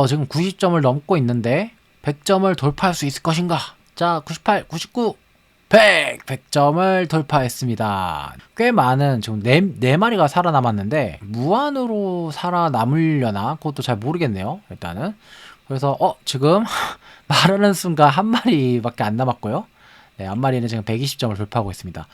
지금 90점을 넘고 있는데 100점을 돌파할 수 있을 것인가? 자, 98, 99, 100! 100점을 돌파했습니다. 꽤 많은, 지금 네 마리가 살아남았는데, 무한으로 살아남으려나? 그것도 잘 모르겠네요, 일단은. 그래서, 지금, 말하는 순간 한 마리밖에 안 남았고요. 네, 한 마리는 지금 120점을 돌파하고 있습니다.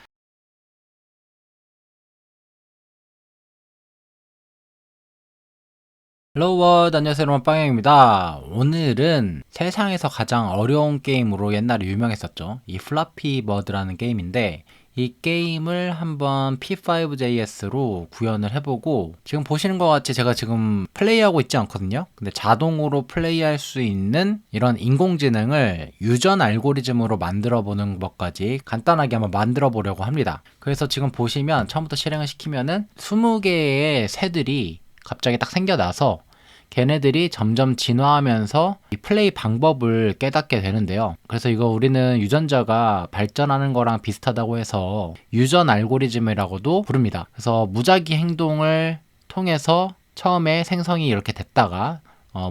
헬로우 월드, 안녕하세요 여러분, 빵영입니다. 오늘은 세상에서 가장 어려운 게임으로 옛날에 유명했었죠. 이 플라피 버드라는 게임인데, 이 게임을 한번 P5JS로 구현을 해보고, 지금 보시는 것 같이 제가 지금 플레이하고 있지 않거든요. 근데 자동으로 플레이할 수 있는 이런 인공지능을 유전 알고리즘으로 만들어 보는 것까지 간단하게 한번 만들어 보려고 합니다. 그래서 지금 보시면 처음부터 실행을 시키면은 20개의 새들이 갑자기 딱 생겨나서 걔네들이 점점 진화하면서 이 플레이 방법을 깨닫게 되는데요. 그래서 이거 우리는 유전자가 발전하는 거랑 비슷하다고 해서 유전 알고리즘이라고도 부릅니다. 그래서 무작위 행동을 통해서 처음에 생성이 이렇게 됐다가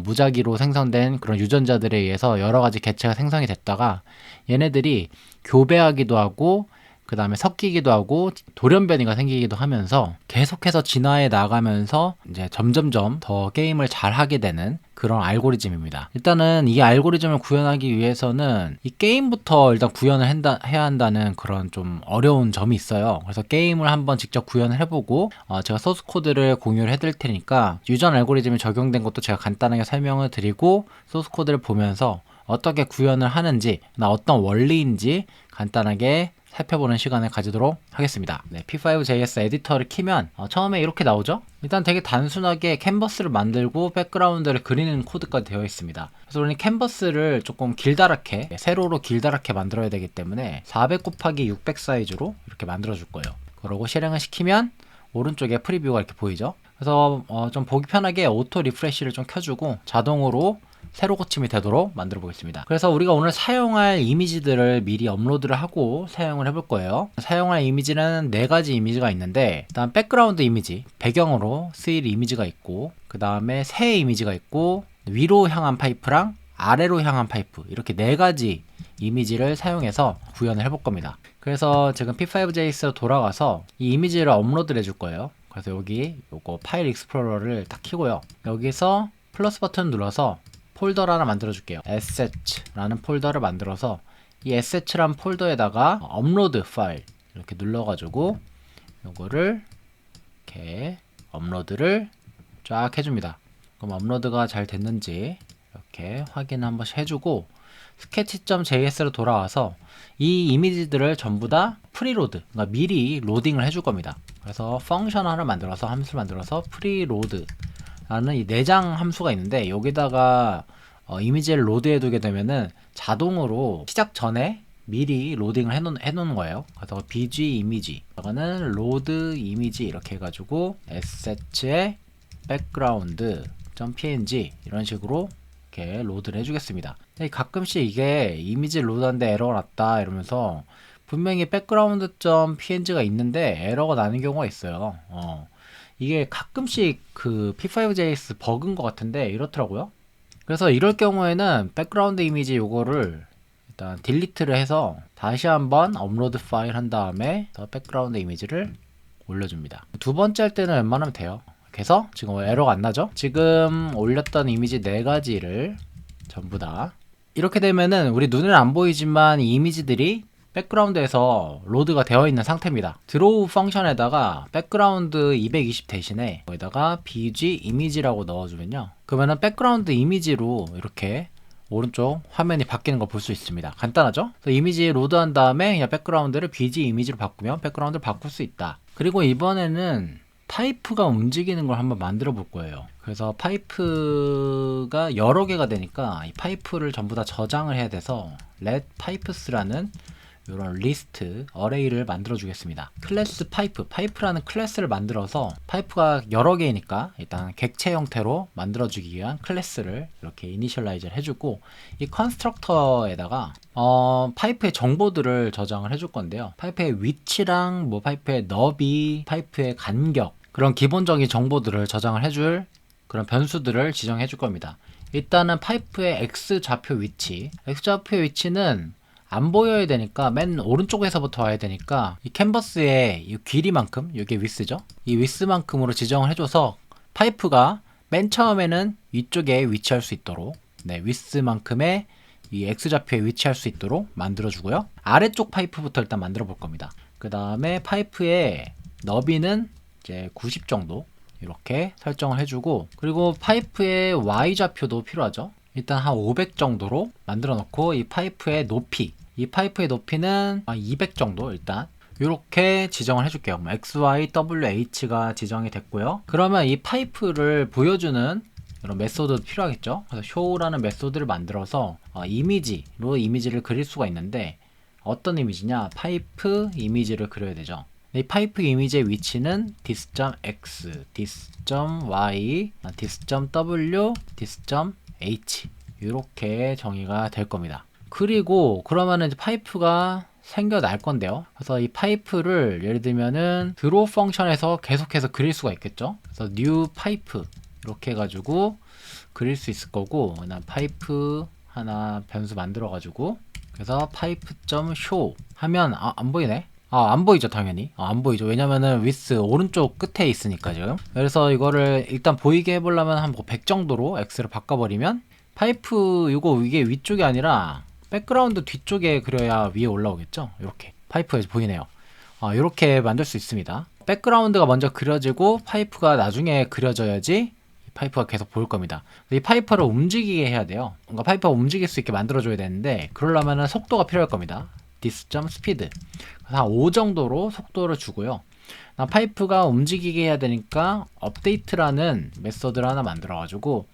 무작위로 생성된 그런 유전자들에 의해서 여러 가지 개체가 생성이 됐다가 얘네들이 교배하기도 하고 그 다음에 섞이기도 하고 돌연변이가 생기기도 하면서 계속해서 진화해 나가면서 이제 점점점 더 게임을 잘 하게 되는 그런 알고리즘입니다. 일단은 이 알고리즘을 구현하기 위해서는 이 게임부터 일단 구현을 해야 한다는 그런 좀 어려운 점이 있어요. 그래서 게임을 한번 직접 구현을 해보고 제가 소스 코드를 공유를 해드릴 테니까 유전 알고리즘이 적용된 것도 제가 간단하게 설명을 드리고 소스 코드를 보면서 어떻게 구현을 하는지 어떤 원리인지 간단하게 살펴보는 시간을 가지도록 하겠습니다. 네, P5JS 에디터를 키면 처음에 이렇게 나오죠? 일단 되게 단순하게 캔버스를 만들고 백그라운드를 그리는 코드가 되어 있습니다. 그래서 우리는 캔버스를 조금 길다랗게, 세로로 길다랗게 만들어야 되기 때문에 400 곱하기 600 사이즈로 이렇게 만들어 줄 거예요. 그러고 실행을 시키면 오른쪽에 프리뷰가 이렇게 보이죠? 그래서 좀 보기 편하게 오토 리프레시를 좀 켜주고 자동으로 세로 고침이 되도록 만들어 보겠습니다. 그래서 우리가 오늘 사용할 이미지들을 미리 업로드를 하고 사용을 해볼 거예요. 사용할 이미지는 4가지 이미지가 있는데 일단 백그라운드 이미지, 배경으로 쓰일 이미지가 있고 그 다음에 새 이미지가 있고 위로 향한 파이프랑 아래로 향한 파이프, 이렇게 4가지 이미지를 사용해서 구현을 해볼 겁니다. 그래서 지금 P5JS로 돌아가서 이 이미지를 업로드를 해줄 거예요. 그래서 여기 요거 파일 익스플로러를 딱 키고요. 여기서 플러스 버튼 눌러서 폴더를 하나 만들어 줄게요. assets라는 폴더를 만들어서 이 assets라는 폴더에다가 업로드 파일 이렇게 눌러가지고 요거를 이렇게 업로드를 쫙 해줍니다. 그럼 업로드가 잘 됐는지 이렇게 확인 한 번씩 해주고 sketch.js로 돌아와서 이 이미지들을 전부 다 프리로드, 그러니까 미리 로딩을 해줄 겁니다. 그래서 펑션 하나 만들어서 함수를 만들어서 프리로드 라는 이 내장 함수가 있는데 여기다가 이미지를 로드해 두게 되면은 자동으로 시작 전에 미리 로딩을 해놓는 거예요. 그래서 bg 이미지, 이거는 로드 이미지 이렇게 해가지고 assets의 background.png 이런 식으로 이렇게 로드를 해주겠습니다. 가끔씩 이게 이미지 로드하는데 에러가 났다 이러면서 분명히 background.png가 있는데 에러가 나는 경우가 있어요. 이게 가끔씩 그 P5JS 버그인 것 같은데 이렇더라고요. 그래서 이럴 경우에는 백그라운드 이미지 요거를 일단 딜리트를 해서 다시 한번 업로드 파일 한 다음에 더 백그라운드 이미지를 올려줍니다. 두 번째 할 때는 웬만하면 돼요. 그래서 지금 에러가 안 나죠? 지금 올렸던 이미지 4가지를 전부 다 이렇게 되면은 우리 눈에는 안 보이지만 이 이미지들이 백그라운드에서 로드가 되어 있는 상태입니다. 드로우 펑션에다가 백그라운드 220 대신에 거기다가 bg 이미지라고 넣어주면요, 그러면은 백그라운드 이미지로 이렇게 오른쪽 화면이 바뀌는 걸 볼 수 있습니다. 간단하죠? 그래서 이미지 로드한 다음에 그냥 백그라운드를 bg 이미지로 바꾸면 백그라운드를 바꿀 수 있다. 그리고 이번에는 파이프가 움직이는 걸 한번 만들어 볼 거예요. 그래서 파이프가 여러 개가 되니까 이 파이프를 전부 다 저장을 해야 돼서 let pipes라는 이런 리스트 어레이를 만들어 주겠습니다. 클래스 파이프라는 클래스를 만들어서 파이프가 여러 개이니까 일단 객체 형태로 만들어 주기 위한 클래스를 이렇게 이니셜라이즈를 해주고 이 컨스트럭터에다가 파이프의 정보들을 저장을 해줄 건데요. 파이프의 위치랑 뭐 파이프의 너비, 파이프의 간격, 그런 기본적인 정보들을 저장을 해줄 그런 변수들을 지정해 줄 겁니다. 일단은 파이프의 X 좌표 위치는 안 보여야 되니까 맨 오른쪽에서부터 와야 되니까 이 캔버스의 이 길이만큼, 이게 위스죠? 이 위스만큼으로 지정을 해줘서 파이프가 맨 처음에는 위쪽에 위치할 수 있도록, 네, 위스만큼의 이 X좌표에 위치할 수 있도록 만들어주고요. 아래쪽 파이프부터 일단 만들어 볼 겁니다. 그 다음에 파이프의 너비는 이제 90 정도 이렇게 설정을 해주고, 그리고 파이프의 Y좌표도 필요하죠. 일단 한 500 정도로 만들어 놓고, 이 파이프의 높이는 200 정도 일단 이렇게 지정을 해줄게요. X, Y, W, H가 지정이 됐고요. 그러면 이 파이프를 보여주는 이런 메소드도 필요하겠죠. 그래서 show라는 메소드를 만들어서 이미지를 그릴 수가 있는데, 어떤 이미지냐, 파이프 이미지를 그려야 되죠. 이 파이프 이미지의 위치는 this.x, this.y, this.w, this.h 이렇게 정의가 될 겁니다. 그리고 그러면은 이제 파이프가 생겨날 건데요. 그래서 이 파이프를 예를 들면은 draw 펑션에서 계속해서 그릴 수가 있겠죠. 그래서 new pipe 이렇게 해가지고 그릴 수 있을 거고, 난 파이프 하나 변수 만들어 가지고, 그래서 pipe.show 하면 안 보이네. 안 보이죠, 당연히. 안 보이죠. 왜냐면은 with 오른쪽 끝에 있으니까 지금. 그래서 이거를 일단 보이게 해보려면 한 100 정도로 x를 바꿔버리면 파이프 이게 위쪽이 아니라 백그라운드 뒤쪽에 그려야 위에 올라오겠죠. 이렇게 파이프가 보이네요. 이렇게 만들 수 있습니다. 백그라운드가 먼저 그려지고 파이프가 나중에 그려져야지 파이프가 계속 보일 겁니다. 이 파이프를 움직이게 해야 돼요. 뭔가 파이프가 움직일 수 있게 만들어줘야 되는데, 그러려면 속도가 필요할 겁니다. this.speed 한 5 정도로 속도를 주고요. 파이프가 움직이게 해야 되니까 update라는 메소드를 하나 만들어 가지고,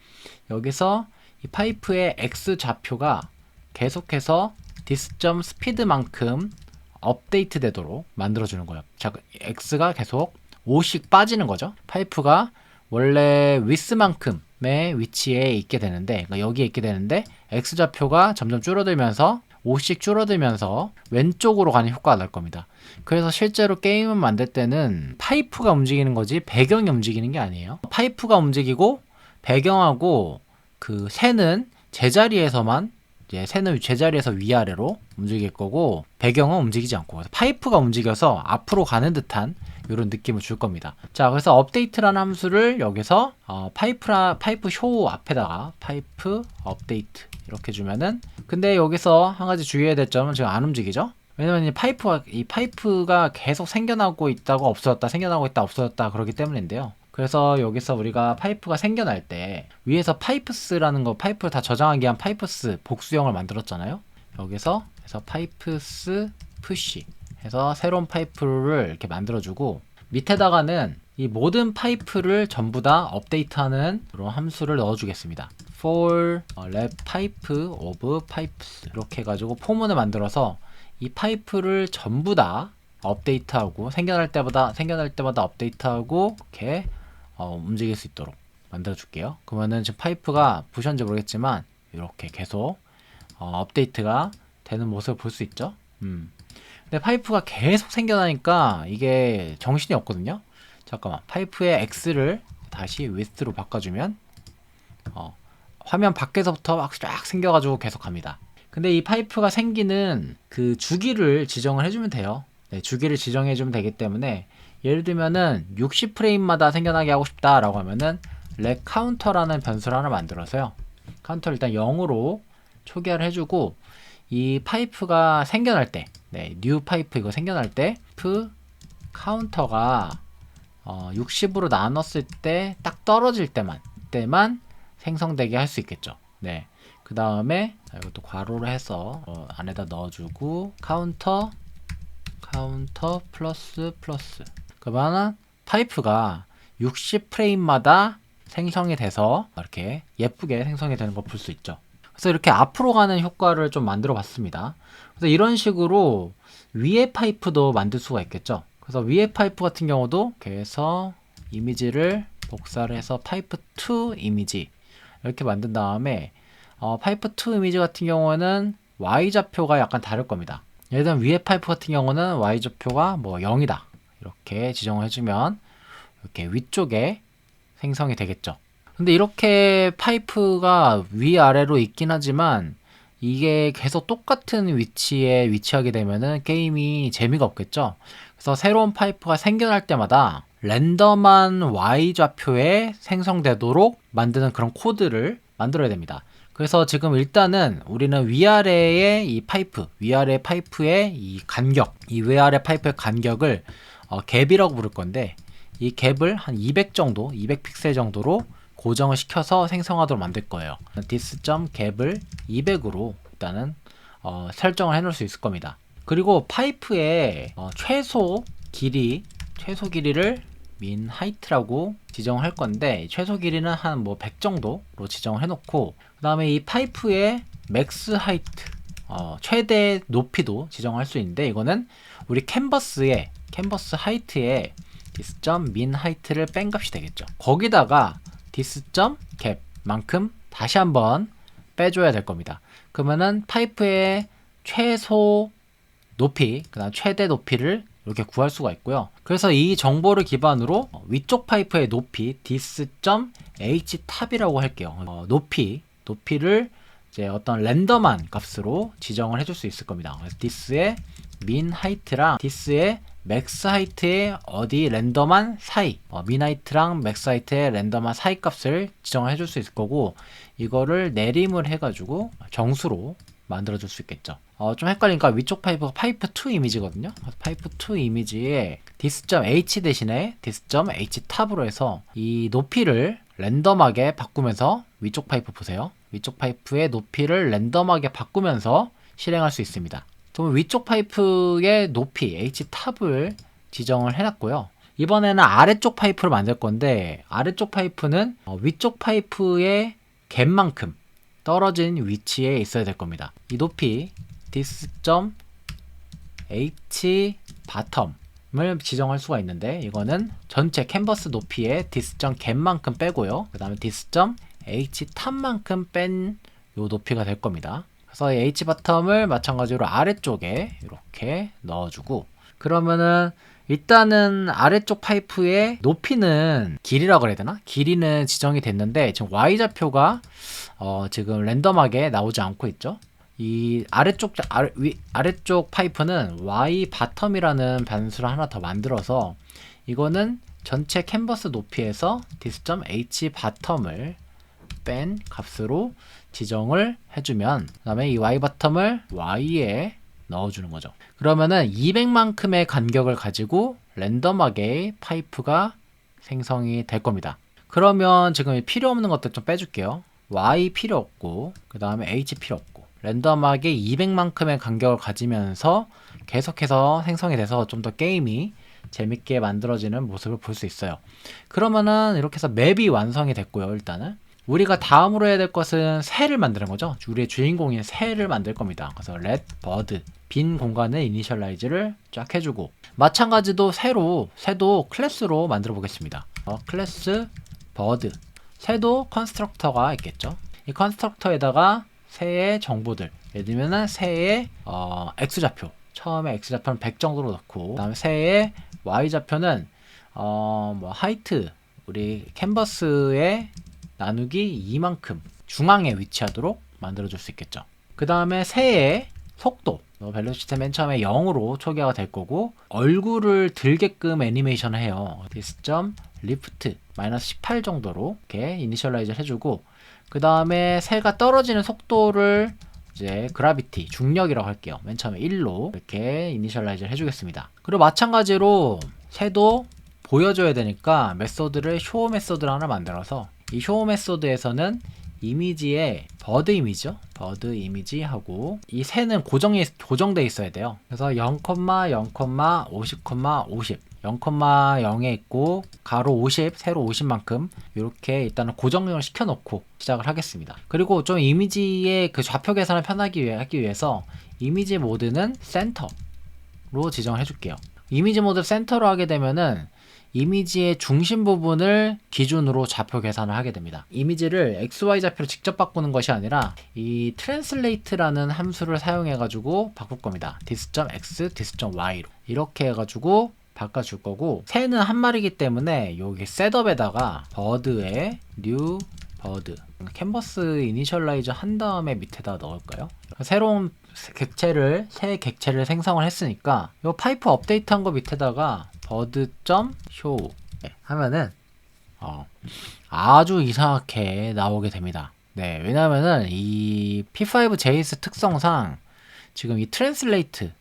여기서 이 파이프의 x 좌표가 계속해서 this.speed만큼 업데이트 되도록 만들어주는 거예요. 자, x가 계속 5씩 빠지는 거죠. 파이프가 원래 width만큼의 위치에 있게 되는데, 그러니까 여기에 있게 되는데, x좌표가 점점 줄어들면서 5씩 줄어들면서 왼쪽으로 가는 효과가 날 겁니다. 그래서 실제로 게임을 만들 때는 파이프가 움직이는 거지 배경이 움직이는 게 아니에요. 파이프가 움직이고 배경하고 그 새는 제자리에서만, 이제 새는 제자리에서 위아래로 움직일 거고, 배경은 움직이지 않고, 그래서 파이프가 움직여서 앞으로 가는 듯한 이런 느낌을 줄 겁니다. 자, 그래서 업데이트라는 함수를 여기서 파이프 쇼 앞에다가 파이프 업데이트 이렇게 주면은, 근데 여기서 한 가지 주의해야 될 점은 지금 안 움직이죠? 왜냐면 이 파이프가 계속 생겨나고 있다가 없어졌다, 생겨나고 있다 없어졌다 그러기 때문인데요. 그래서 여기서 우리가 파이프가 생겨날 때 위에서 파이프스라는 거, 파이프를 다 저장하기 위한 파이프스 복수형을 만들었잖아요. 여기서 해서 파이프스 푸시 해서 새로운 파이프를 이렇게 만들어주고, 밑에다가는 이 모든 파이프를 전부 다 업데이트하는 그런 함수를 넣어주겠습니다. for let pipe of pipes 이렇게 해가지고 포문을 만들어서 이 파이프를 전부 다 업데이트하고, 생겨날 때마다 업데이트하고 이렇게 움직일 수 있도록 만들어 줄게요. 그러면은 지금 파이프가 부셨는지 모르겠지만 이렇게 계속 업데이트가 되는 모습을 볼 수 있죠. 근데 파이프가 계속 생겨나니까 이게 정신이 없거든요. 잠깐만, 파이프의 x를 다시 width로 바꿔주면 화면 밖에서부터 막 쫙 생겨가지고 계속 갑니다. 근데 이 파이프가 생기는 그 주기를 지정을 해주면 돼요. 네, 주기를 지정해주면 되기 때문에, 예를 들면은 60프레임마다 생겨나게 하고 싶다 라고 하면은 let counter라는 변수를 하나 만들어서요, 카운터를 일단 0으로 초기화를 해주고, 이 파이프가 생겨날 때, 네, new 파이프 이거 생겨날 때 파이프 카운터가 60으로 나눴을 때 딱 떨어질 때만 생성되게 할 수 있겠죠. 네. 그 다음에 이것도 괄호를 해서 안에다 넣어주고, 카운터 플러스 그러면 파이프가 60프레임마다 생성이 돼서 이렇게 예쁘게 생성이 되는 걸 볼 수 있죠. 그래서 이렇게 앞으로 가는 효과를 좀 만들어 봤습니다. 그래서 이런 식으로 위에 파이프도 만들 수가 있겠죠. 그래서 위에 파이프 같은 경우도 이렇게 해서 이미지를 복사를 해서 파이프 2 이미지 이렇게 만든 다음에, 파이프 2 이미지 같은 경우는 Y좌표가 약간 다를 겁니다. 예를 들면 위에 파이프 같은 경우는 Y좌표가 뭐 0이다 이렇게 지정을 해주면 이렇게 위쪽에 생성이 되겠죠. 근데 이렇게 파이프가 위아래로 있긴 하지만 이게 계속 똑같은 위치에 위치하게 되면은 게임이 재미가 없겠죠. 그래서 새로운 파이프가 생겨날 때마다 랜덤한 Y 좌표에 생성되도록 만드는 그런 코드를 만들어야 됩니다. 그래서 지금 일단은 우리는 위아래의 이 파이프, 위아래 파이프의 이 간격, 이 위아래 파이프의 간격을 갭이라고 부를 건데, 이 갭을 한 200 정도, 200 픽셀 정도로 고정을 시켜서 생성하도록 만들 거예요. this.gap을 200으로 일단은 설정을 해 놓을 수 있을 겁니다. 그리고 파이프의 최소 길이를 min height라고 지정을 할 건데, 최소 길이는 한 100 정도로 지정을 해 놓고, 그 다음에 이 파이프의 max height, 최대 높이도 지정할 수 있는데, 이거는 우리 캔버스 height에 this.min height를 뺀 값이 되겠죠. 거기다가 this.gap 만큼 다시 한번 빼줘야 될 겁니다. 그러면은 파이프의 최소 높이, 그 다음 최대 높이를 이렇게 구할 수가 있고요. 그래서 이 정보를 기반으로 위쪽 파이프의 높이 this.htop이라고 할게요. 높이를 이제 어떤 랜덤한 값으로 지정을 해줄 수 있을 겁니다. 그래서 this의 min height랑 this의 max height의 어디 랜덤한 사이, min height랑 max height의 랜덤한 사이 값을 지정을 해줄 수 있을 거고, 이거를 내림을 해가지고 정수로 만들어줄 수 있겠죠. 좀 헷갈리니까 위쪽 파이프가 파이프2 이미지거든요. 파이프2 이미지에 this.h 대신에 this.htop으로 해서 이 높이를 랜덤하게 바꾸면서, 위쪽 파이프 보세요. 위쪽 파이프의 높이를 랜덤하게 바꾸면서 실행할 수 있습니다. 그럼 위쪽 파이프의 높이 htop을 지정을 해놨고요. 이번에는 아래쪽 파이프를 만들 건데, 아래쪽 파이프는 위쪽 파이프의 갭만큼 떨어진 위치에 있어야 될 겁니다. 이 높이 this.hbottom을 지정할 수가 있는데, 이거는 전체 캔버스 높이의 this.gap만큼 빼고요. 그 다음에 this.htop만큼 뺀 요 높이가 될 겁니다. 그래서 이 hbottom을 마찬가지로 아래쪽에 이렇게 넣어주고, 그러면은 일단은 아래쪽 파이프의 높이는 길이라고 그래야 되나? 길이는 지정이 됐는데, 지금 y좌표가 지금 랜덤하게 나오지 않고 있죠. 이 아래쪽 파이프는 yBottom이라는 변수를 하나 더 만들어서, 이거는 전체 캔버스 높이에서 this.hbottom을 뺀 값으로 지정을 해주면, 그 다음에 이 yBottom을 y에 넣어주는 거죠. 그러면은 200만큼의 간격을 가지고 랜덤하게 파이프가 생성이 될 겁니다. 그러면 지금 필요 없는 것들 좀 빼줄게요. y 필요 없고, 그 다음에 h 필요 없고, 랜덤하게 200만큼의 간격을 가지면서 계속해서 생성이 돼서 좀 더 게임이 재밌게 만들어지는 모습을 볼 수 있어요. 그러면은 이렇게 해서 맵이 완성이 됐고요. 일단은 우리가 다음으로 해야 될 것은 새를 만드는 거죠. 우리의 주인공인 새를 만들 겁니다. 그래서 let bird, 빈 공간을 이니셜라이즈를 쫙 해주고, 마찬가지로 새도 클래스로 만들어 보겠습니다. 클래스 bird, 새도 컨스트럭터가 있겠죠. 이 컨스트럭터에다가 새의 정보들, 예를 들면은 새의 x좌표, 처음에 x좌표는 100 정도로 넣고, 그 다음에 새의 y좌표는 하이트, 우리 캔버스에 나누기 2만큼 중앙에 위치하도록 만들어줄 수 있겠죠. 그 다음에 새의 속도, 벨로시티 맨 처음에 0으로 초기화가 될 거고, 얼굴을 들게끔 애니메이션을 해요. this.lift -18 정도로 이렇게 이니셜라이즈를 해주고, 그 다음에 새가 떨어지는 속도를 이제 그라비티, 중력이라고 할게요. 맨 처음에 1로 이렇게 이니셜라이즈를 해주겠습니다. 그리고 마찬가지로 새도 보여줘야 되니까 메소드를 쇼 메소드를 하나 만들어서, 이 쇼 메소드에서는 이미지에 버드 이미지죠. 버드 이미지 하고, 이 새는 고정돼 있어야 돼요. 그래서 0, 0, 50, 50, 0,0에 있고 가로 50, 세로 50만큼 이렇게 일단은 고정을 시켜놓고 시작을 하겠습니다. 그리고 좀 이미지의 그 좌표 계산을 편하게 하기 위해서 이미지 모드는 센터로 지정을 해줄게요. 이미지 모드 센터로 하게 되면은 이미지의 중심 부분을 기준으로 좌표 계산을 하게 됩니다. 이미지를 XY 좌표로 직접 바꾸는 것이 아니라 이 translate라는 함수를 사용해 가지고 바꿀 겁니다. this.x, this.y로 이렇게 해 가지고 바꿔줄 거고, 새는 한 마리이기 때문에 여기 셋업에다가 버드에 뉴 버드 캔버스 이니셜라이저 한 다음에 밑에다 넣을까요? 새로운 새 객체를 생성을 했으니까 이 파이프 업데이트한 거 밑에다가 버드.show 하면은 아주 이상하게 나오게 됩니다. 네, 왜냐면은 이 P5JS 특성상 지금 이 트랜슬레이트,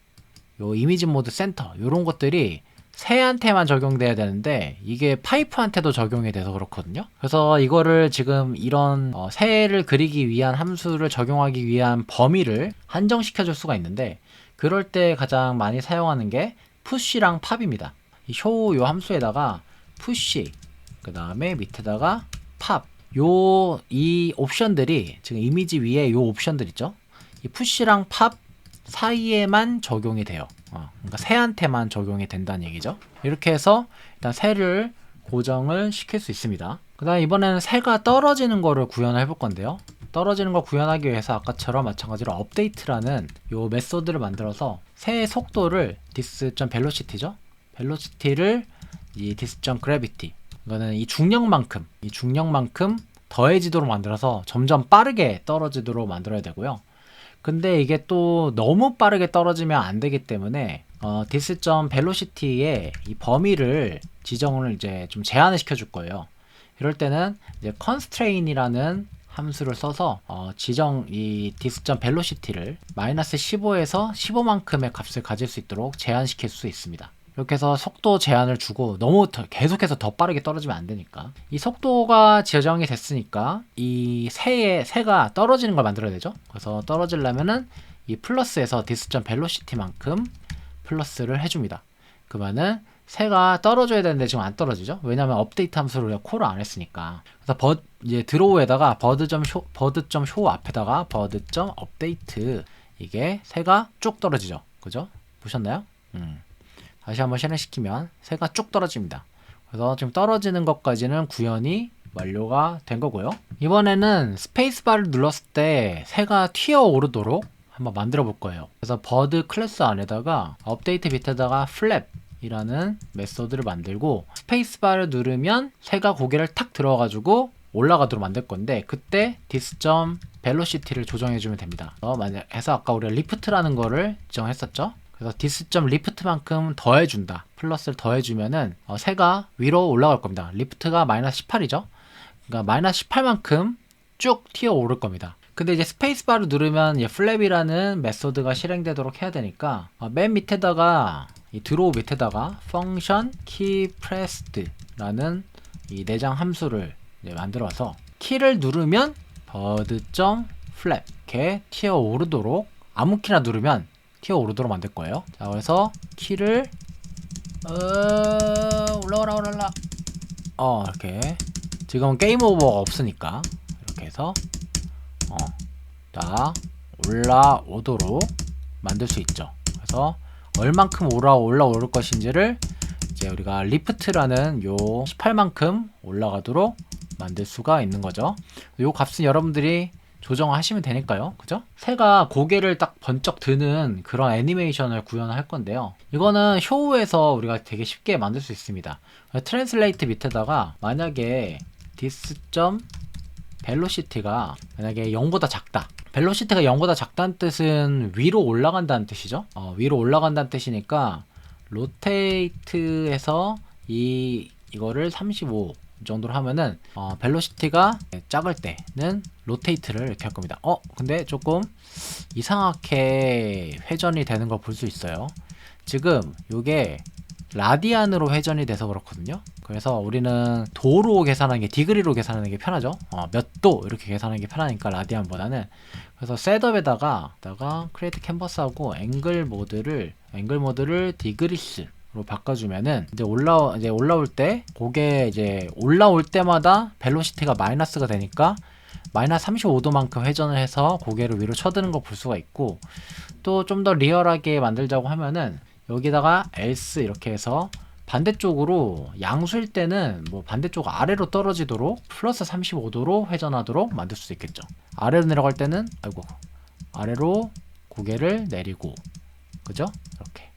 요 이미지 모드 센터 요런 것들이 새한테만 적용돼야 되는데 이게 파이프한테도 적용이 돼서 그렇거든요. 그래서 이거를 지금 이런 새를 그리기 위한 함수를 적용하기 위한 범위를 한정시켜 줄 수가 있는데, 그럴 때 가장 많이 사용하는 게 푸시랑 팝입니다. 이 show 요 함수에다가 푸시, 그 다음에 밑에다가 팝, 이 옵션들이 지금 이미지 위에 요 옵션들 있죠? 이 푸시랑 팝 사이에만 적용이 돼요. 그러니까 새한테만 적용이 된다는 얘기죠. 이렇게 해서 일단 새를 고정을 시킬 수 있습니다. 그 다음 이번에는 새가 떨어지는 거를 구현을 해볼 건데요. 떨어지는 걸 구현하기 위해서 아까처럼 마찬가지로 업데이트라는 요 메소드를 만들어서 새의 속도를 dis.velocity죠. velocity를 이 dis.gravity, 이거는 이 중력만큼 더해지도록 만들어서 점점 빠르게 떨어지도록 만들어야 되고요. 근데 이게 또 너무 빠르게 떨어지면 안 되기 때문에 dis.velocity의 이 범위를 지정을 이제 좀 제한을 시켜줄 거예요. 이럴 때는 이제 constraint이라는 함수를 써서 이 dis.velocity를 마이너스 15에서 15만큼의 값을 가질 수 있도록 제한시킬 수 있습니다. 이렇게 해서 속도 제한을 주고 계속해서 더 빠르게 떨어지면 안 되니까, 이 속도가 지정이 됐으니까 이 새가 떨어지는 걸 만들어야 되죠. 그래서 떨어지려면은 이 플러스에서 dis.velocity만큼 플러스를 해줍니다. 그러면은 새가 떨어져야 되는데 지금 안 떨어지죠. 왜냐면 업데이트 함수를 우리가 콜을 안 했으니까. 그래서 이제 드로우에다가 bird.show 앞에다가 bird.update, 이게 새가 쭉 떨어지죠. 그죠? 보셨나요? 다시 한번 실행시키면 새가 쭉 떨어집니다. 그래서 지금 떨어지는 것까지는 구현이 완료가 된 거고요. 이번에는 스페이스바를 눌렀을 때 새가 튀어오르도록 한번 만들어 볼 거예요. 그래서 버드 클래스 안에다가 업데이트 밑에다가 flap이라는 메소드를 만들고, 스페이스바를 누르면 새가 고개를 탁 들어가지고 올라가도록 만들 건데, 그때 dis.velocity를 조정해 주면 됩니다. 해서 아까 우리가 리프트라는 거를 지정했었죠. 그래서 dis.lift만큼 더해준다, 플러스를 더해주면은 새가 위로 올라갈 겁니다. 리프트가 마이너스 18이죠. 그러니까 마이너스 18만큼 쭉 튀어 오를 겁니다. 근데 이제 스페이스바를 누르면 플랩이라는 메소드가 실행되도록 해야 되니까 맨 밑에다가 이 드로우 밑에다가 function key pressed라는 이 내장 함수를 만들어서 키를 누르면 bird.flap 이렇게 튀어 오르도록, 아무 키나 누르면 튀어 오르도록 만들 거예요. 자, 그래서 키를 올라오라 이렇게, 지금은 게임 오버가 없으니까 이렇게 해서 딱 올라오도록 만들 수 있죠. 그래서 얼만큼 올라올 것인지를 이제 우리가 리프트라는 요 18만큼 올라가도록 만들 수가 있는 거죠. 요 값은 여러분들이 조정하시면 되니까요. 그죠? 새가 고개를 딱 번쩍 드는 그런 애니메이션을 구현할 건데요. 이거는 쇼우에서 우리가 되게 쉽게 만들 수 있습니다. 트랜슬레이트 밑에다가 만약에 dis.velocity가 만약에 0보다 작다, 벨로시티가 0보다 작다는 뜻은 위로 올라간다는 뜻이죠. 위로 올라간다는 뜻이니까 로테이트에서 이거를 35 정도로 하면은 벨로시티가 작을 때는 로테이트를 이렇게 할 겁니다. 근데 조금 이상하게 회전이 되는 걸 볼 수 있어요. 지금 요게 라디안으로 회전이 돼서 그렇거든요. 그래서 우리는 도로 계산하는 게, 디그리로 계산하는 게 편하죠. 몇 도 이렇게 계산하는 게 편하니까 라디안보다는. 그래서 셋업에다가 크리에이트 캔버스하고 앵글 모드를 디그리스로 바꿔주면은 이제 올라올 때 고개 이제 올라올 때마다 벨로시티가 마이너스가 되니까 마이너스 35도만큼 회전을 해서 고개를 위로 쳐드는 걸 볼 수가 있고, 또 좀 더 리얼하게 만들자고 하면은 여기다가 else 이렇게 해서 반대쪽으로, 양수일 때는 뭐 반대쪽 아래로 떨어지도록 플러스 35도로 회전하도록 만들 수 있겠죠. 아래로 내려갈 때는 아래로 고개를 내리고, 그죠? 이렇게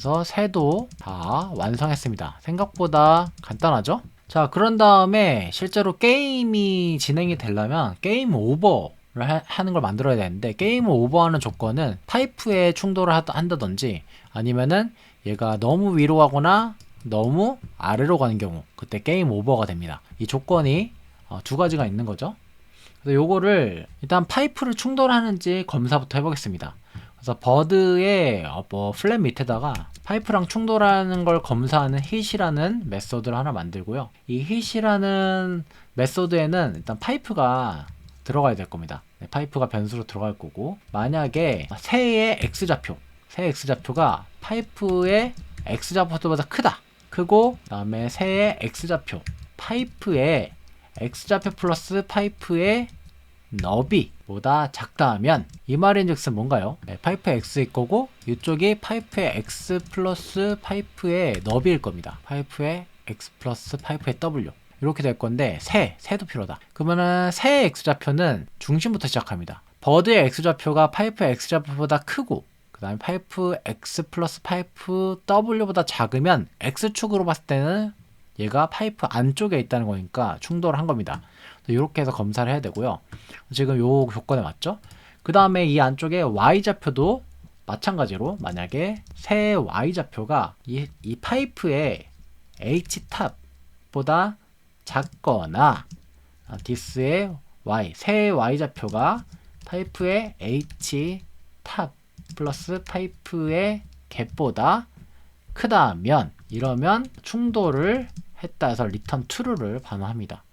그래서 새도 다 완성했습니다. 생각보다 간단하죠? 자, 그런 다음에 실제로 게임이 진행이 되려면 게임 오버를 하는 걸 만들어야 되는데, 게임 오버하는 조건은 파이프에 충돌을 한다든지 아니면은 얘가 너무 위로 가거나 너무 아래로 가는 경우, 그때 게임 오버가 됩니다. 이 조건이 두 가지가 있는 거죠. 그래서 요거를 일단 파이프를 충돌하는지 검사부터 해보겠습니다. 그래서 버드의 플랫 밑에다가 파이프랑 충돌하는 걸 검사하는 hit이라는 메소드를 하나 만들고요. 이 hit이라는 메소드에는 일단 파이프가 들어가야 될 겁니다. 네, 파이프가 변수로 들어갈 거고, 만약에 새의 x좌표가 파이프의 x좌표보다 크고, 그 다음에 새의 x좌표, 파이프의 x좌표 플러스 파이프의 너비보다 작다 하면, 이 말인즉슨 뭔가요? 네, 파이프의 x일 거고 이쪽이 파이프의 x 플러스 파이프의 너비일 겁니다. 파이프의 x 플러스 파이프의 w 이렇게 될 건데, 새도 필요하다. 그러면은 새의 x좌표는 중심부터 시작합니다. 버드의 x좌표가 파이프의 x좌표보다 크고, 그 다음에 파이프 x 플러스 파이프 w보다 작으면 x축으로 봤을 때는 얘가 파이프 안쪽에 있다는 거니까 충돌을 한 겁니다. 이렇게 해서 검사를 해야 되고요. 지금 요 조건에 맞죠? 그 다음에 이 안쪽에 y좌표도 마찬가지로, 만약에 새 y좌표가 이 파이프의 h탑보다 작거나 디스의 y, 새 y좌표가 파이프의 h탑 플러스 파이프의 갭보다 크다면, 이러면 충돌을 했다 해서 return true를 반환합니다.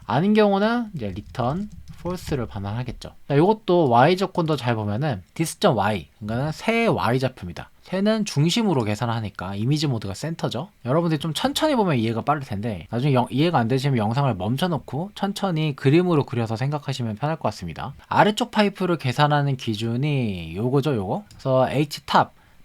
아닌 경우는 이제 return false를 반환하겠죠. 이것도 y 조건도 잘 보면은 this.y, 그러니까 새 y좌표입니다. 새는 중심으로 계산하니까 이미지 모드가 센터죠. 여러분들이 좀 천천히 보면 이해가 빠를 텐데, 나중에 이해가 안 되시면 영상을 멈춰놓고 천천히 그림으로 그려서 생각하시면 편할 것 같습니다. 아래쪽 파이프를 계산하는 기준이 요거죠. 그래서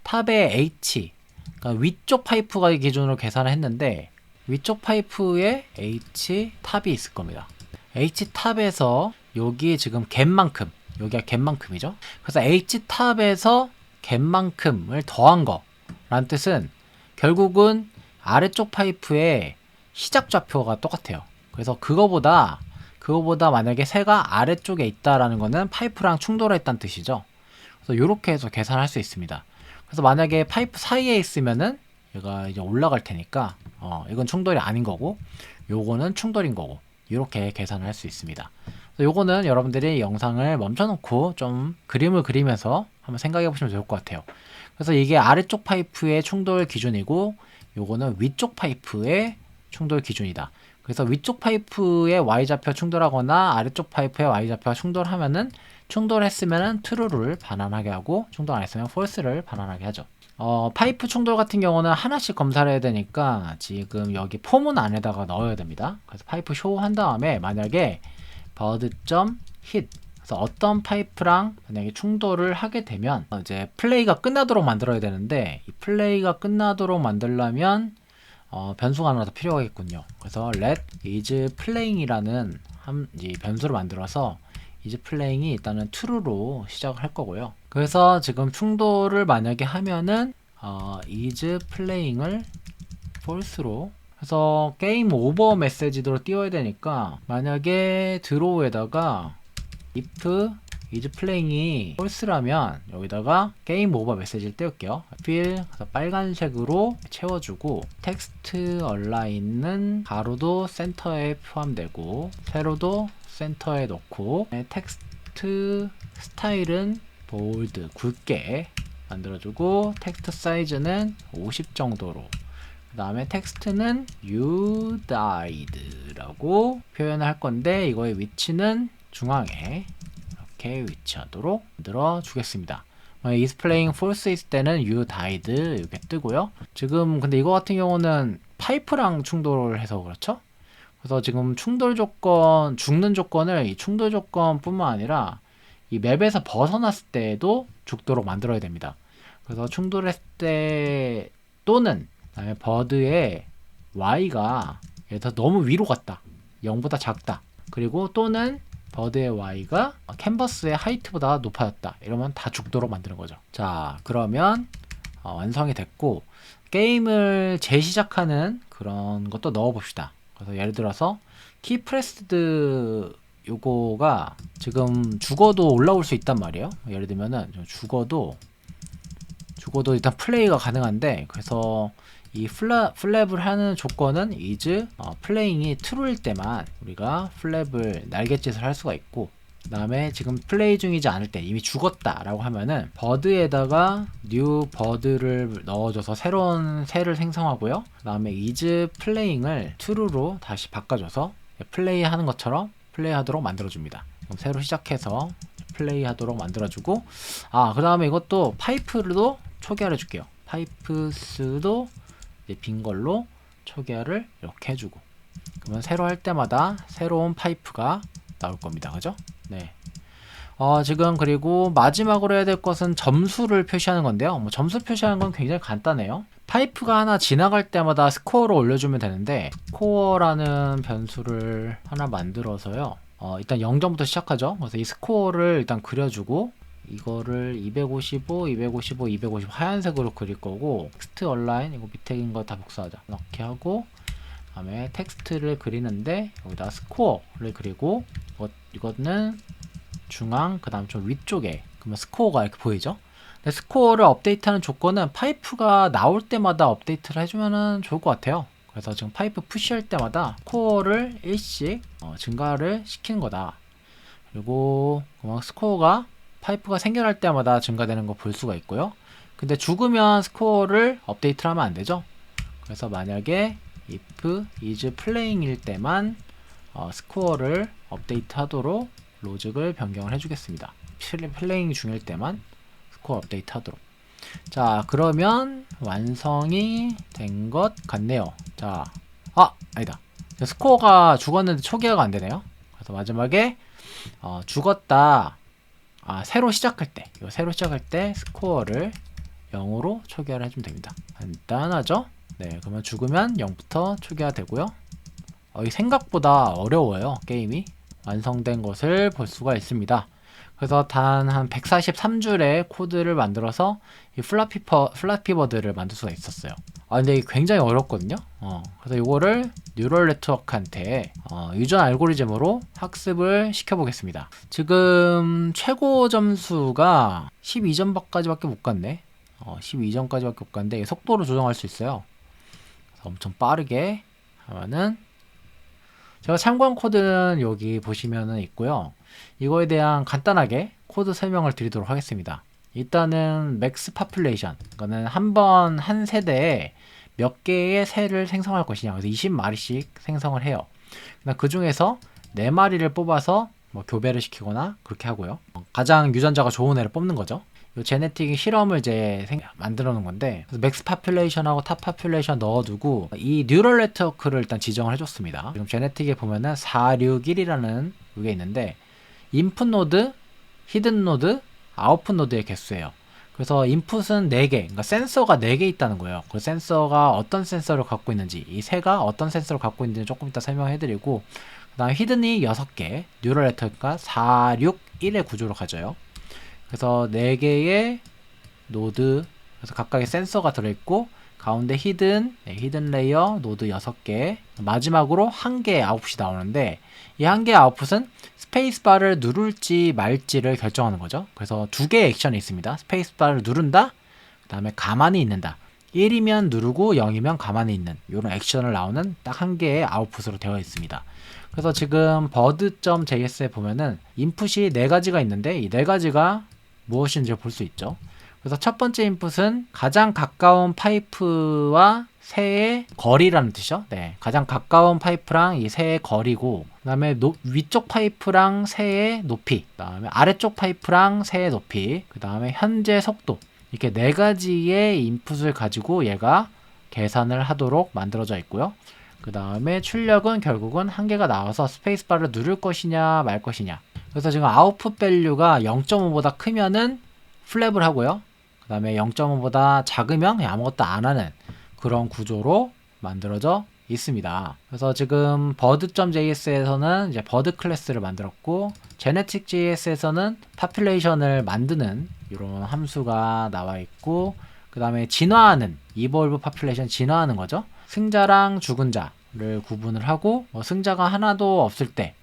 탑의 h, 그러니까 위쪽 파이프가 기준으로 계산을 했는데, 위쪽 파이프에 h탑이 있을 겁니다. h탑에서 여기 지금 갭만큼, 여기가 갭만큼이죠. 그래서 h탑에서 갭만큼을 더한 거 라는 뜻은 결국은 아래쪽 파이프의 시작 좌표가 똑같아요. 그래서 그거보다 만약에 새가 아래쪽에 있다라는 거는 파이프랑 충돌했다는 뜻이죠. 그래서 이렇게 해서 계산할 수 있습니다. 그래서 만약에 파이프 사이에 있으면은 얘가 이제 올라갈 테니까 이건 충돌이 아닌 거고, 요거는 충돌인 거고, 이렇게 계산을 할 수 있습니다. 요거는 여러분들이 영상을 멈춰놓고 좀 그림을 그리면서 한번 생각해 보시면 좋을 것 같아요. 그래서 이게 아래쪽 파이프의 충돌 기준이고, 요거는 위쪽 파이프의 충돌 기준이다. 그래서 위쪽 파이프의 y좌표 충돌하거나 아래쪽 파이프의 y좌표가 충돌하면은, 충돌했으면은 true를 반환하게 하고, 충돌 안 했으면 false를 반환하게 하죠. 파이프 충돌 같은 경우는 하나씩 검사를 해야 되니까 지금 여기 포문 안에다가 넣어야 됩니다. 그래서 파이프 쇼 한 다음에, 만약에 bird.hit, 그래서 어떤 파이프랑 만약에 충돌을 하게 되면 이제 플레이가 끝나도록 만들어야 되는데, 이 플레이가 끝나도록 만들려면 변수가 하나 더 필요하겠군요. 그래서 let is playing이라는 이 변수를 만들어서 is playing이 일단은 true로 시작을 할 거고요. 그래서 지금 충돌을 만약에 하면은 is playing을 false로 해서 게임 오버 메시지로 띄워야 되니까, 만약에 드로우에다가 if is playing이 false라면 여기다가 게임 오버 메시지를 띄울게요. fill, 그래서 빨간색으로 채워주고, 텍스트 얼라인은 가로도 센터에 포함되고 세로도 센터에 놓고, 텍스트 스타일은 볼드, 굵게 만들어주고, 텍스트 사이즈는 50 정도로, 그 다음에 텍스트는 you died 라고 표현을 할 건데, 이거의 위치는 중앙에 이렇게 위치하도록 만들어 주겠습니다. is playing false 있을 때는 you died 이렇게 뜨고요. 지금 근데 이거 같은 경우는 파이프랑 충돌을 해서 그렇죠. 그래서 지금 충돌 조건, 죽는 조건을 이 충돌 조건 뿐만 아니라 이 맵에서 벗어났을 때에도 죽도록 만들어야 됩니다. 그래서 충돌했을 때, 또는 그다음에 버드의 y가 예를 들어 너무 위로 갔다, 0보다 작다, 그리고 또는 버드의 y가 캔버스의 하이트보다 높아졌다, 이러면 다 죽도록 만드는 거죠. 자, 그러면 완성이 됐고, 게임을 재시작하는 그런 것도 넣어봅시다. 그래서 예를 들어서 키프레스드 요거가 지금 죽어도 올라올 수 있단 말이에요. 예를 들면은 죽어도 일단 플레이가 가능한데, 그래서 이 플랩을 하는 조건은 is 플레잉이 true일 때만 우리가 플랩을 날갯짓을 할 수가 있고, 그 다음에 지금 플레이 중이지 않을 때 이미 죽었다 라고 하면은 버드에다가 new 버드를 넣어줘서 새로운 새를 생성하고요. 그 다음에 is playing을 true로 다시 바꿔줘서 플레이 하는 것처럼 플레이 하도록 만들어줍니다. 그럼 새로 시작해서 플레이 하도록 만들어주고, 그 다음에 이것도 파이프도 초기화를 해줄게요. 파이프스도 빈 걸로 초기화를 이렇게 해주고, 그러면 새로 할 때마다 새로운 파이프가 나올 겁니다. 그죠? 네. 지금 그리고 마지막으로 해야 될 것은 점수를 표시하는 건데요. 뭐 점수 표시하는 건 굉장히 간단해요. 파이프가 하나 지나갈 때마다 스코어를 올려주면 되는데, 스코어라는 변수를 하나 만들어서요. 일단 0점부터 시작하죠. 그래서 이 스코어를 일단 그려주고, 이거를 255, 255, 255 하얀색으로 그릴 거고, 텍스트 얼라인 이거 밑에 있는 거 다 복사하자. 이렇게 하고, 다음에 텍스트를 그리는데 여기다 스코어를 그리고, 이거는 중앙, 그 다음 좀 위쪽에, 그러면 스코어가 이렇게 보이죠? 근데 스코어를 업데이트하는 조건은 파이프가 나올 때마다 업데이트를 해주면 좋을 것 같아요. 그래서 지금 파이프 푸시할 때마다 스코어를 1씩 증가를 시키는 거다. 그리고 스코어가 파이프가 생겨날 때마다 증가되는 거 볼 수가 있고요. 근데 죽으면 스코어를 업데이트를 하면 안 되죠. 그래서 만약에 if is playing일 때만 스코어를 업데이트 하도록 로직을 변경을 해주겠습니다. 플레잉 중일 때만 스코어 업데이트 하도록. 자, 그러면 완성이 된 것 같네요. 자, 아니다. 스코어가 죽었는데 초기화가 안 되네요. 그래서 마지막에 죽었다. 새로 시작할 때 스코어를 0으로 초기화를 해주면 됩니다. 간단하죠? 네, 그러면 죽으면 0부터 초기화 되고요. 이 생각보다 어려워요. 게임이 완성된 것을 볼 수가 있습니다. 그래서 단 한 143줄의 코드를 만들어서 이 플라피버드를 만들 수가 있었어요. 근데 이게 굉장히 어렵거든요. 그래서 이거를 뉴럴 네트워크한테 유전 알고리즘으로 학습을 시켜보겠습니다. 지금 최고 점수가 12점까지밖에 못 갔네. 12점까지밖에 못 갔는데 속도를 조정할 수 있어요. 그래서 엄청 빠르게 하면은, 제가 참고한 코드는 여기 보시면은 있고요. 이거에 대한 간단하게 코드 설명을 드리도록 하겠습니다. 일단은 맥스 파퓰레이션, 이거는 한 세대에 몇 개의 새를 생성할 것이냐. 그래서 20마리씩 생성을 해요. 그 중에서 4마리를 뽑아서 교배를 시키거나 그렇게 하고요. 가장 유전자가 좋은 애를 뽑는 거죠. 이 제네틱 실험을 이제 만들어 놓은 건데, 맥스 파퓰레이션하고 탑 파퓰레이션 넣어두고 이 뉴럴 네트워크를 일단 지정을 해줬습니다. 지금 제네틱에 보면은 461이라는 게 있는데, 인풋 노드, 히든 노드, 아웃풋 노드의 개수예요. 그래서 인풋은 4개, 그러니까 센서가 4개 있다는 거예요. 그 센서가 어떤 센서를 갖고 있는지, 이 새가 어떤 센서를 갖고 있는지 조금 이따 설명해드리고, 그 다음 히든이 6개, 뉴럴 네트워크가 4, 6, 1의 구조로 가져요. 그래서 4개의 노드, 그래서 각각의 센서가 들어있고, 가운데 히든 레이어, 노드 6개, 마지막으로 1개의 아웃풋이 나오는데, 이 1개의 아웃풋은 스페이스바를 누를지 말지를 결정하는 거죠. 그래서 2개의 액션이 있습니다. 스페이스바를 누른다, 그 다음에 가만히 있는다. 1이면 누르고 0이면 가만히 있는 이런 액션을 나오는 딱 1개의 아웃풋으로 되어 있습니다. 그래서 지금 bird.js에 보면은 인풋이 4가지가 있는데, 이 4가지가 무엇인지 볼 수 있죠. 그래서 첫 번째 인풋은 가장 가까운 파이프와 새의 거리라는 뜻이죠. 네, 가장 가까운 파이프랑 이 새의 거리고, 그 다음에 위쪽 파이프랑 새의 높이, 그 다음에 아래쪽 파이프랑 새의 높이, 그 다음에 현재 속도, 이렇게 4가지의 인풋을 가지고 얘가 계산을 하도록 만들어져 있고요. 그 다음에 출력은 결국은 1개가 나와서 스페이스바를 누를 것이냐 말 것이냐. 그래서 지금 아웃풋 밸류가 0.5보다 크면은 플랩을 하고요. 그 다음에 0.5보다 작으면 그냥 아무것도 안 하는 그런 구조로 만들어져 있습니다. 그래서 지금 bird.js에서는 이제 bird 클래스를 만들었고, genetic.js에서는 population을 만드는 이런 함수가 나와 있고, 그 다음에 진화하는, 이볼브 파퓰레이션 진화하는 거죠. 승자랑 죽은 자를 구분을 하고, 승자가 하나도 없을 때,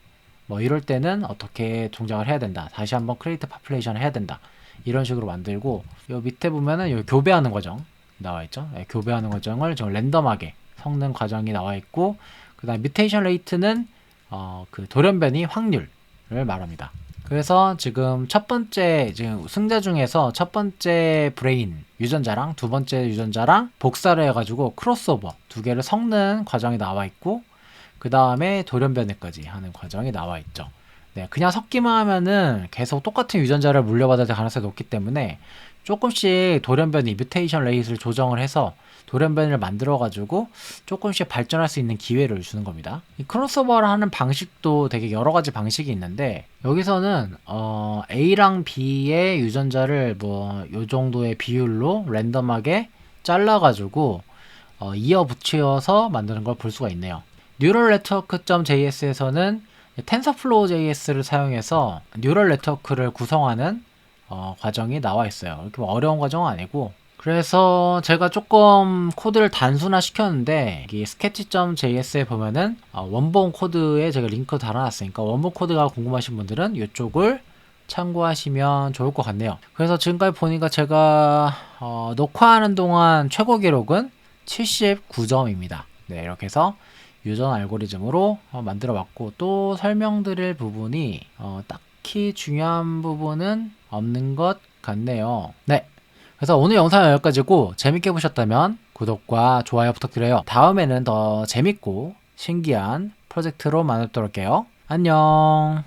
이럴 때는 어떻게 동작을 해야 된다. 다시 한번 크리에이트 파퓰레이션을 해야 된다. 이런 식으로 만들고, 요 밑에 보면은 요 교배하는 과정 나와 있죠. 네, 교배하는 과정을 좀 랜덤하게 섞는 과정이 나와 있고, 그 다음에 뮤테이션 레이트는 그 돌연변이 확률을 말합니다. 그래서 지금 지금 승자 중에서 첫 번째 브레인 유전자랑 두 번째 유전자랑 복사를 해가지고 크로스오버 두 개를 섞는 과정이 나와 있고, 그 다음에 돌연변이까지 하는 과정이 나와 있죠. 네, 그냥 섞기만 하면은 계속 똑같은 유전자를 물려받을 가능성이 높기 때문에 조금씩 돌연변이 뮤테이션 레이트를 조정을 해서 돌연변이를 만들어가지고 조금씩 발전할 수 있는 기회를 주는 겁니다. 이 크로스오버를 하는 방식도 되게 여러 가지 방식이 있는데, 여기서는 A랑 B의 유전자를 요 정도의 비율로 랜덤하게 잘라가지고 이어 붙여서 만드는 걸 볼 수가 있네요. 뉴럴 네트워크.js에서는 텐서플로우 JS를 사용해서 뉴럴 네트워크를 구성하는 과정이 나와 있어요. 이렇게 어려운 과정은 아니고, 그래서 제가 조금 코드를 단순화 시켰는데, 이 sketch.js에 보면은 원본 코드에 제가 링크 달아놨으니까 원본 코드가 궁금하신 분들은 이쪽을 참고하시면 좋을 것 같네요. 그래서 지금까지 보니까 제가 녹화하는 동안 최고 기록은 79점입니다. 네, 이렇게 해서 유전 알고리즘으로 만들어 봤고, 또 설명드릴 부분이 딱히 중요한 부분은 없는 것 같네요. 네, 그래서 오늘 영상은 여기까지고, 재밌게 보셨다면 구독과 좋아요 부탁드려요. 다음에는 더 재밌고 신기한 프로젝트로 만나도록 할게요. 안녕.